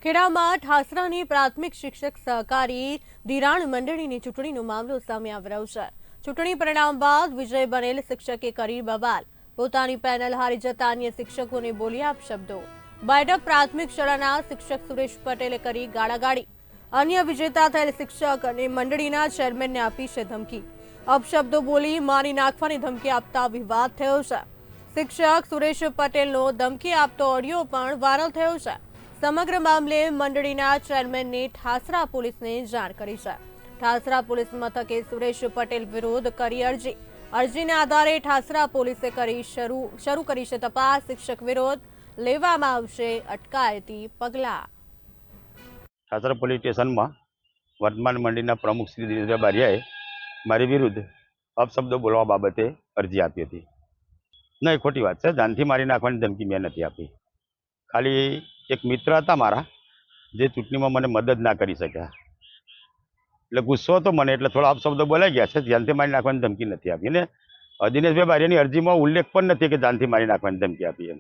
ખેડામાં ઠાસરાની પ્રાથમિક શિક્ષક સહકારી ધિરાણ મંડળીની ચૂંટણીનો મામલો સામે આવી રહ્યો છે। ચૂંટણી પરિણામ બાદ વિજય બનેલ શિક્ષકે કરી બવાલ। પોતાની પેનલ હારી જતા અન્ય શિક્ષકોને બોલ્યા અપશબ્દો। બાયડક પ્રાથમિક શાળાના શિક્ષક સુરેશ પટેલે કરી ગાળાગાળી। અન્ય વિજેતા થયેલ શિક્ષક અને મંડળીના ચેરમેનને આપી છે ધમકી। અપશબ્દો બોલી મારી નાખવાની ધમકી આપતા વિવાદ થયો છે। શિક્ષક સુરેશ પટેલનો ધમકી આપતો ઓડિયો પણ વાયરલ થયો છે। સમગ્ર મામલે મંડળીના ચેરમેનને ઠાસરા પોલીસને જાણ કરી છે। ઠાસરા પોલીસ મથકે સુરેશ પટેલ વિરુદ્ધ કરી અરજી। અરજીના આધારે ઠાસરા પોલીસે શરૂ કરી છે તપાસ। શિક્ષક વિરુદ્ધ લેવામાં આવશે અટકાયતી પગલાં। ઠાસરા પોલીસ સ્ટેશનમાં વર્તમાન મંડળીના પ્રમુખ શ્રી દિનેશભાઈ બારિયાએ મારી વિરુદ્ધ અપશબ્દો બોલવા બાબતે અરજી આપી હતી। નહીં, ખોટી વાત છે। જાનથી મારી નાખવાની ધમકી મેં નથી આપી। ખાલી એક મિત્ર હતા મારા, જે ચૂંટણીમાં મને મદદ ના કરી શક્યા, એટલે ગુસ્સો હતો મને, એટલે થોડા અપશબ્દો બોલાઈ ગયા છે। જાનથી મારી નાખવાની ધમકી નથી આપી, અને દિનેશભાઈ બારિયાની અરજીમાં ઉલ્લેખ પણ નથી કે જાનથી મારી નાખવાની ધમકી આપી એમ।